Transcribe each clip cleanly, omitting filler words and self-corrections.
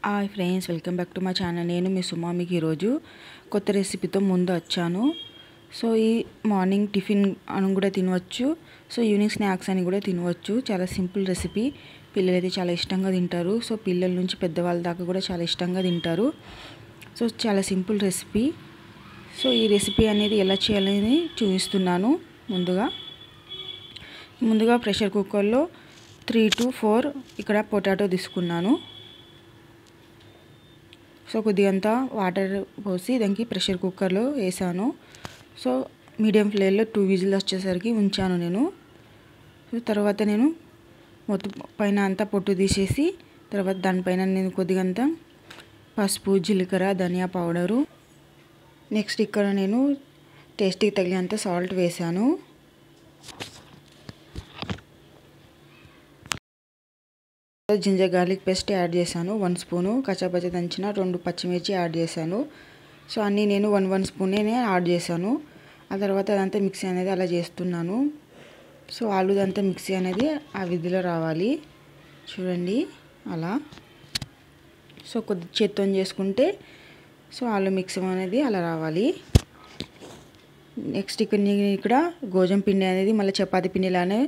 Hi friends, welcome back to my channel. నేను మీ సుమా. మీకు ఈరోజు కొత్త రెసిపీతో ముందు వచ్చాను. సో ఈ మార్నింగ్ టిఫిన్ అని కూడా తినవచ్చు, సో ఈవినింగ్ స్నాక్స్ అని కూడా తినవచ్చు. చాలా సింపుల్ రెసిపీ, పిల్లలు అయితే చాలా ఇష్టంగా తింటారు. సో పిల్లల నుంచి పెద్దవాళ్ళ దాకా కూడా చాలా ఇష్టంగా తింటారు. సో చాలా సింపుల్ రెసిపీ. సో ఈ రెసిపీ అనేది ఎలా చేయాలని చూపిస్తున్నాను. ముందుగా ప్రెషర్ కుక్కర్లో 3 to 4 ఇక్కడ పొటాటో తీసుకున్నాను. సో కొద్దిగంత వాటర్ పోసి దానికి ప్రెషర్ కుక్కర్లో వేసాను. సో మీడియం ఫ్లేమ్లో 2 విజిల్ వచ్చేసరికి ఉంచాను నేను. సో తర్వాత నేను మొత్తం పైన అంతా పొట్టు తీసేసి తర్వాత దానిపైన నేను కొద్దిగంత పసుపు, జీలకర్ర, ధనియా పౌడరు, నెక్స్ట్ ఇక్కడ నేను టేస్ట్కి తగినంత సాల్ట్ వేసాను. జింజర్ గార్లిక్ పేస్ట్ యాడ్ చేశాను 1 స్పూను. కచ్చాపచ్చా దంచిన 2 పచ్చిమిర్చి యాడ్ చేశాను. సో అన్నీ నేను 1 స్పూనే యాడ్ చేశాను. ఆ తర్వాత అదంతా మిక్సీ అనేది అలా చేస్తున్నాను. సో ఆలుదంతా మిక్సీ అనేది ఆ విధిలో రావాలి, చూడండి అలా. సో కొద్ది చేత్తో చేసుకుంటే సో ఆలు మిక్సీ అనేది అలా రావాలి. నెక్స్ట్ ఇక్కడ గోధుమ పిండి అనేది మళ్ళీ చపాతీ పిండిలానే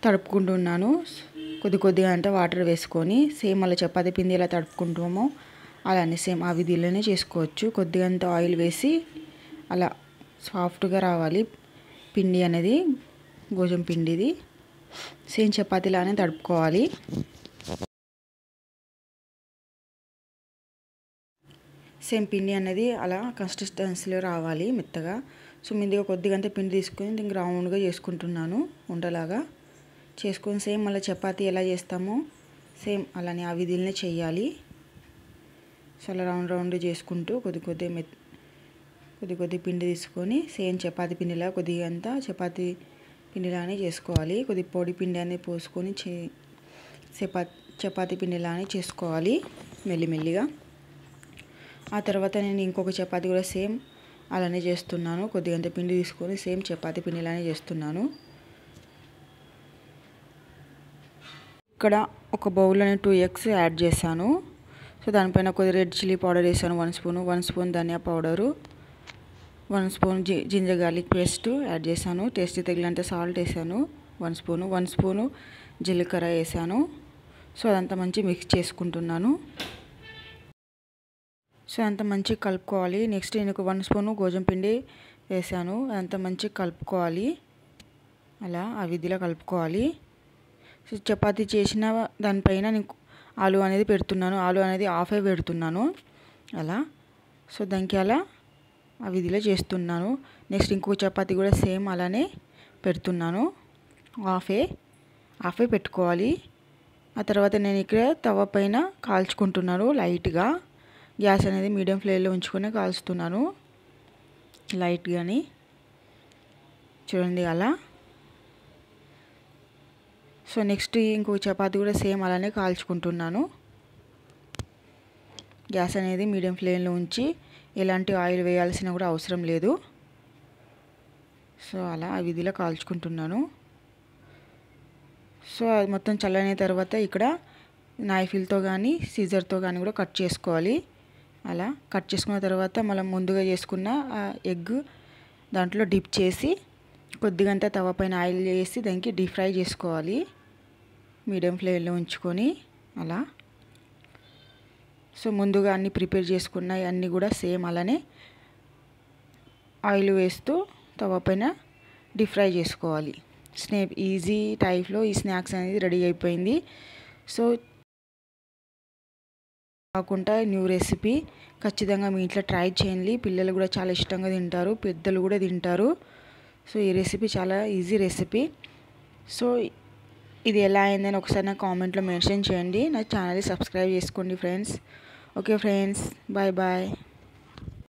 తడుపుకుంటున్నాను. కొద్దిగా అంటే వాటర్ వేసుకొని సేమ్ మళ్ళీ చపాతీ పిండి ఎలా తడుపుకుంటామో అలానే సేమ్ ఆ విధిలోనే చేసుకోవచ్చు. కొద్దిగా అంత ఆయిల్ వేసి అలా సాఫ్ట్గా రావాలి పిండి అనేది, గోధుమ పిండిది. సేమ్ చపాతీలానే తడుపుకోవాలి. సేమ్ పిండి అనేది అలా కన్సిస్టెన్సీలో రావాలి మెత్తగా. సో ముందుగా కొద్దిగా అంత పిండి తీసుకొని దీనికి రౌండ్గా చేసుకుంటున్నాను, ఉండలాగా చేసుకొని సేమ్ మళ్ళీ చపాతీ ఎలా చేస్తామో సేమ్ అలానే ఆ విధిలోనే చేయాలి. సో అలా రౌండ్ చేసుకుంటూ కొద్ది పిండి తీసుకొని సేమ్ చపాతీ పిండిలా కొద్దిగా అంతా చపాతీ పిండిలానే చేసుకోవాలి. కొద్ది పొడి పిండి అనేది పోసుకొని చపాతీ పిండిలానే చేసుకోవాలి మెల్లిమెల్లిగా. ఆ తర్వాత నేను ఇంకొక చపాతీ కూడా సేమ్ అలానే చేస్తున్నాను. కొద్దిగంత పిండి తీసుకొని సేమ్ చపాతీ పిండిలానే చేస్తున్నాను. ఇక్కడ ఒక బౌల్లోనే 2 eggs యాడ్ చేశాను. సో దానిపైన కొద్ది రెడ్ చిల్లీ పౌడర్ వేసాను 1 స్పూను, 1 స్పూన్ ధనియా powder, 1 spoon ginger garlic paste add చేశాను. టేస్ట్కి తగినంత సాల్ట్ వేసాను 1 స్పూను జీలకర్ర వేసాను. సో అదంతా మంచి మిక్స్ చేసుకుంటున్నాను. సో అంత మంచిగా కలుపుకోవాలి. నెక్స్ట్ నేను 1 స్పూను గోధుమ పిండి వేసాను. అదంతా మంచిగా కలుపుకోవాలి, అలా ఆ విధిలో కలుపుకోవాలి. సో చపాతీ చేసిన దానిపైన నేను ఆలు అనేది పెడుతున్నాను. ఆలు అనేది హాఫే పెడుతున్నాను అలా. సో దానికి అలా ఆ విధిలో చేస్తున్నాను. నెక్స్ట్ ఇంకో చపాతీ కూడా సేమ్ అలానే పెడుతున్నాను, హాఫే పెట్టుకోవాలి. ఆ తర్వాత నేను ఇక్కడ తవ పైన కాల్చుకుంటున్నాను లైట్గా. గ్యాస్ అనేది మీడియం ఫ్లేమ్లో ఉంచుకొని కాల్చుతున్నాను లైట్గాని, చూడండి అలా. సో నెక్స్ట్ ఇంకో చపాతీ కూడా సేమ్ అలానే కాల్చుకుంటున్నాను. గ్యాస్ అనేది మీడియం ఫ్లేమ్లో ఉంచి ఎలాంటి ఆయిల్ వేయాల్సిన కూడా అవసరం లేదు. సో అలా ఆ విధిలో కాల్చుకుంటున్నాను. సో అది మొత్తం చల్లైన తర్వాత ఇక్కడ నైఫ్తో కానీ సీజర్తో కానీ కూడా కట్ చేసుకోవాలి. అలా కట్ చేసుకున్న తర్వాత మనం ముందుగా చేసుకున్న ఎగ్ దాంట్లో డిప్ చేసి కొద్దిగంత తవ పైన ఆయిల్ వేసి దానికి డీప్ ఫ్రై చేసుకోవాలి మీడియం ఫ్లేమ్లో ఉంచుకొని అలా. సో ముందుగా అన్నీ ప్రిపేర్ చేసుకున్నాయి అన్నీ కూడా సేమ్ అలానే ఆయిల్ వేస్తూ తవ పైన డీప్ ఫ్రై చేసుకోవాలి. ఈజీ టైప్లో ఈ స్నాక్స్ అనేది రెడీ అయిపోయింది. సో కాకుండా న్యూ రెసిపీ ఖచ్చితంగా మీ ఇంట్లో ట్రై చేయండి. పిల్లలు కూడా చాలా ఇష్టంగా తింటారు, పెద్దలు కూడా తింటారు. సో ఈ రెసిపీ చాలా ఈజీ రెసిపీ. సో ఇది ఎలా అయిందని ఒకసారి నా కామెంట్లో మెన్షన్ చేయండి. నా ఛానల్ని సబ్స్క్రైబ్ చేసుకోండి friends. Okay friends, bye bye.